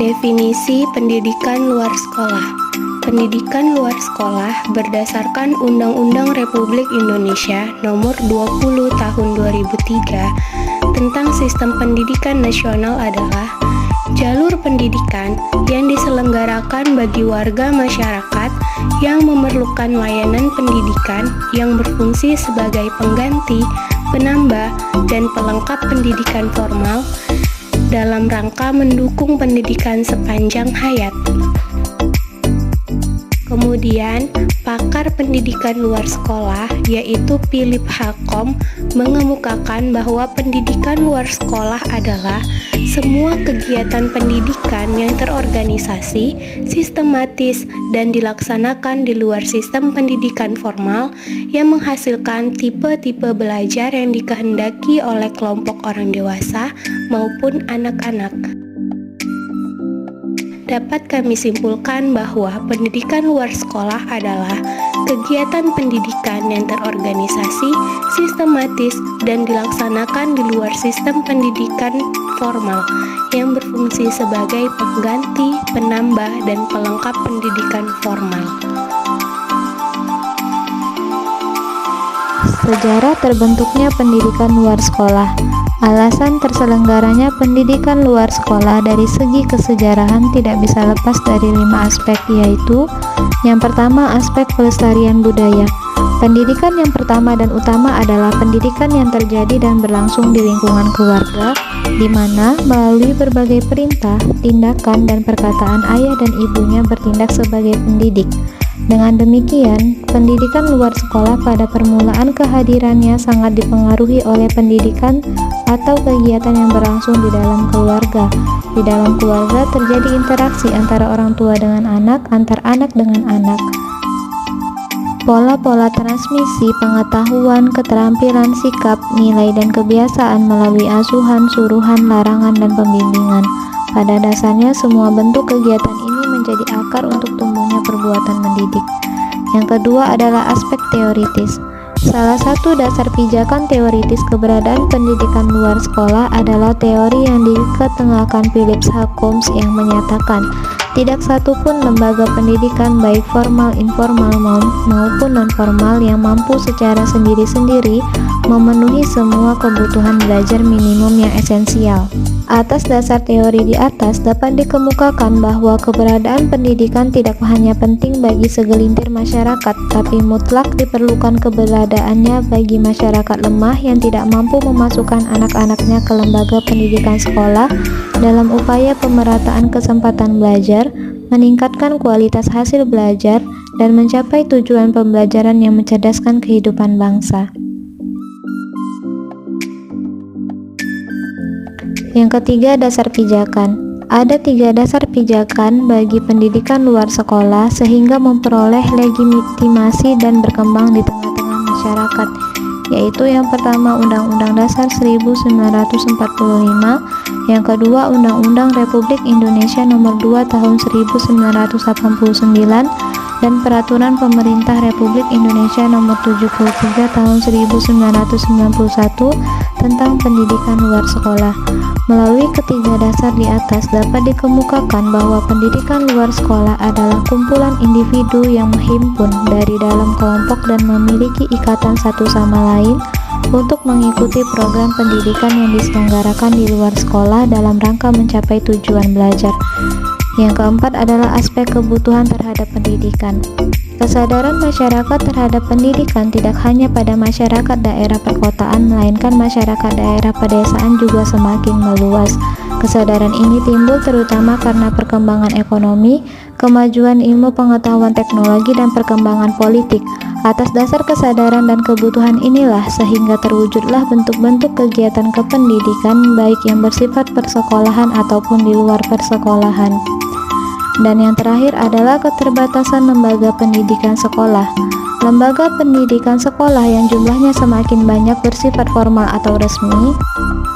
Definisi pendidikan luar sekolah. Pendidikan luar sekolah berdasarkan Undang-Undang Republik Indonesia Nomor 20 Tahun 2003 tentang Sistem Pendidikan Nasional adalah jalur pendidikan yang diselenggarakan bagi warga masyarakat yang memerlukan layanan pendidikan yang berfungsi sebagai pengganti, penambah, dan pelengkap pendidikan formal dalam rangka mendukung pendidikan sepanjang hayat. Kemudian, pakar pendidikan luar sekolah yaitu Philip Halcombe mengemukakan bahwa pendidikan luar sekolah adalah semua kegiatan pendidikan yang terorganisasi, sistematis, dan dilaksanakan di luar sistem pendidikan formal yang menghasilkan tipe-tipe belajar yang dikehendaki oleh kelompok orang dewasa maupun anak-anak. Dapat kami simpulkan bahwa pendidikan luar sekolah adalah kegiatan pendidikan yang terorganisasi, sistematis, dan dilaksanakan di luar sistem pendidikan formal yang berfungsi sebagai pengganti, penambah, dan pelengkap pendidikan formal. Sejarah terbentuknya pendidikan luar sekolah. Alasan terselenggaranya pendidikan luar sekolah dari segi kesejarahan tidak bisa lepas dari 5 aspek, yaitu yang pertama, aspek pelestarian budaya. Pendidikan yang pertama dan utama adalah pendidikan yang terjadi dan berlangsung di lingkungan keluarga, di mana melalui berbagai perintah, tindakan, dan perkataan ayah dan ibunya bertindak sebagai pendidik. Dengan demikian, pendidikan luar sekolah pada permulaan kehadirannya sangat dipengaruhi oleh pendidikan atau kegiatan yang berlangsung di dalam keluarga. Di dalam keluarga terjadi interaksi antara orang tua dengan anak, antar anak dengan anak. Pola-pola transmisi pengetahuan, keterampilan, sikap, nilai, dan kebiasaan melalui asuhan, suruhan, larangan, dan pembimbingan. Pada dasarnya, semua bentuk kegiatan ini menjadi akar untuk tumbuhnya perbuatan mendidik. Yang kedua adalah aspek teoritis. Salah satu dasar pijakan teoritis keberadaan pendidikan luar sekolah adalah teori yang diketengahkan Philip Halcombe yang menyatakan tidak satupun lembaga pendidikan baik formal, informal maupun non-formal yang mampu secara sendiri-sendiri memenuhi semua kebutuhan belajar minimum yang esensial. Atas dasar teori di atas dapat dikemukakan bahwa keberadaan pendidikan tidak hanya penting bagi segelintir masyarakat, tapi mutlak diperlukan keberadaannya bagi masyarakat lemah yang tidak mampu memasukkan anak-anaknya ke lembaga pendidikan sekolah dalam upaya pemerataan kesempatan belajar, meningkatkan kualitas hasil belajar, dan mencapai tujuan pembelajaran yang mencerdaskan kehidupan bangsa. Yang ketiga, dasar pijakan. Ada 3 dasar pijakan bagi pendidikan luar sekolah sehingga memperoleh legitimasi dan berkembang di tengah-tengah masyarakat, yaitu yang pertama Undang-Undang Dasar 1945, yang kedua Undang-Undang Republik Indonesia Nomor 2 Tahun 1989, dan Peraturan Pemerintah Republik Indonesia Nomor 73 Tahun 1991 tentang pendidikan luar sekolah. Melalui ketiga dasar di atas dapat dikemukakan bahwa pendidikan luar sekolah adalah kumpulan individu yang menghimpun dari dalam kelompok dan memiliki ikatan satu sama lain untuk mengikuti program pendidikan yang diselenggarakan di luar sekolah dalam rangka mencapai tujuan belajar. Yang keempat adalah aspek kebutuhan terhadap pendidikan. Kesadaran masyarakat terhadap pendidikan tidak hanya pada masyarakat daerah perkotaan, melainkan masyarakat daerah pedesaan juga semakin meluas. Kesadaran ini timbul terutama karena perkembangan ekonomi, kemajuan ilmu pengetahuan teknologi, dan perkembangan politik. Atas dasar kesadaran dan kebutuhan inilah sehingga terwujudlah bentuk-bentuk kegiatan kependidikan baik yang bersifat persekolahan ataupun di luar persekolahan. Dan yang terakhir adalah keterbatasan lembaga pendidikan sekolah. Lembaga pendidikan sekolah yang jumlahnya semakin banyak bersifat formal atau resmi,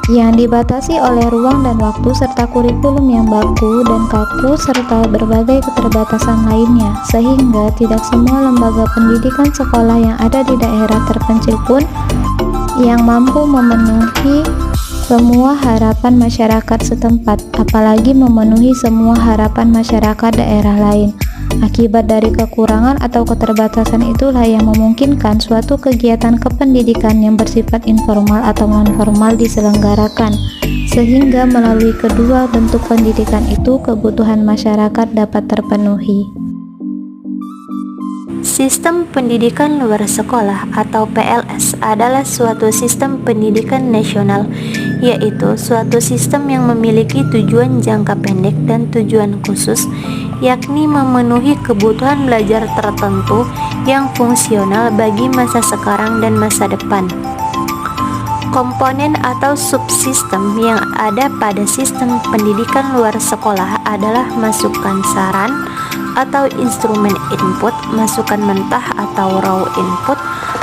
yang dibatasi oleh ruang dan waktu serta kurikulum yang baku dan kaku serta berbagai keterbatasan lainnya, sehingga tidak semua lembaga pendidikan sekolah yang ada di daerah terpencil pun yang mampu memenuhi semua harapan masyarakat setempat, apalagi memenuhi semua harapan masyarakat daerah lain. Akibat dari kekurangan atau keterbatasan itulah yang memungkinkan suatu kegiatan kependidikan yang bersifat informal atau non-formal diselenggarakan, sehingga melalui kedua bentuk pendidikan itu kebutuhan masyarakat dapat terpenuhi. Sistem pendidikan luar sekolah atau PLS adalah suatu sistem pendidikan nasional, yaitu suatu sistem yang memiliki tujuan jangka pendek dan tujuan khusus, yakni memenuhi kebutuhan belajar tertentu yang fungsional bagi masa sekarang dan masa depan. Komponen atau subsistem yang ada pada sistem pendidikan luar sekolah adalah masukan saran atau instrumen input, masukan mentah atau raw input,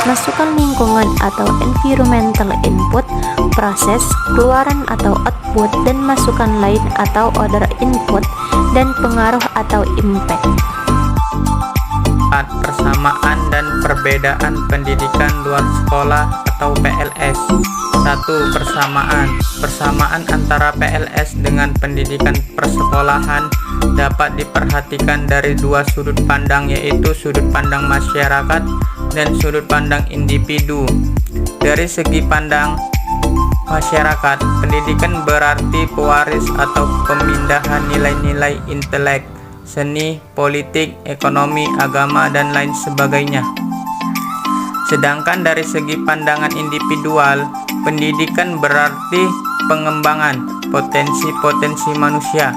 masukan lingkungan atau environmental input, proses, keluaran atau output, dan masukan lain atau other input, dan pengaruh atau impact. Persamaan dan perbedaan pendidikan luar sekolah atau PLS. 1. Persamaan antara PLS dengan pendidikan persekolahan dapat diperhatikan dari dua sudut pandang, yaitu sudut pandang masyarakat dan sudut pandang individu. Dari segi pandang masyarakat, pendidikan berarti pewaris atau pemindahan nilai-nilai intelek, seni, politik, ekonomi, agama, dan lain sebagainya. Sedangkan dari segi pandangan individual, pendidikan berarti pengembangan potensi-potensi manusia.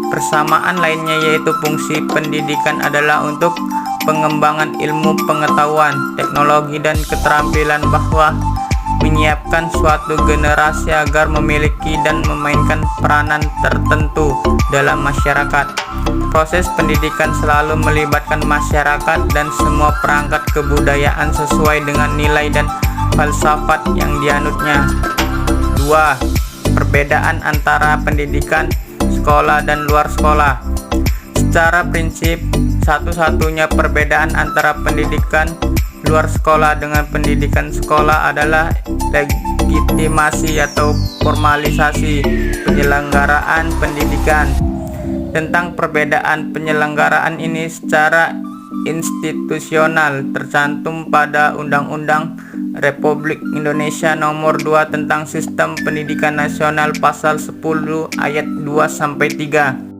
Persamaan lainnya yaitu fungsi pendidikan adalah untuk pengembangan ilmu pengetahuan, teknologi, dan keterampilan, bahwa menyiapkan suatu generasi agar memiliki dan memainkan peranan tertentu dalam masyarakat. Proses pendidikan selalu melibatkan masyarakat dan semua perangkat kebudayaan sesuai dengan nilai dan falsafat yang dianutnya. 2. Perbedaan antara pendidikan sekolah dan luar sekolah. Secara prinsip, satu-satunya perbedaan antara pendidikan luar sekolah dengan pendidikan sekolah adalah legitimasi atau formalisasi penyelenggaraan pendidikan. Tentang perbedaan penyelenggaraan ini secara institusional tercantum pada Undang-Undang Republik Indonesia Nomor 2 tentang Sistem Pendidikan Nasional Pasal 10 ayat 2-3.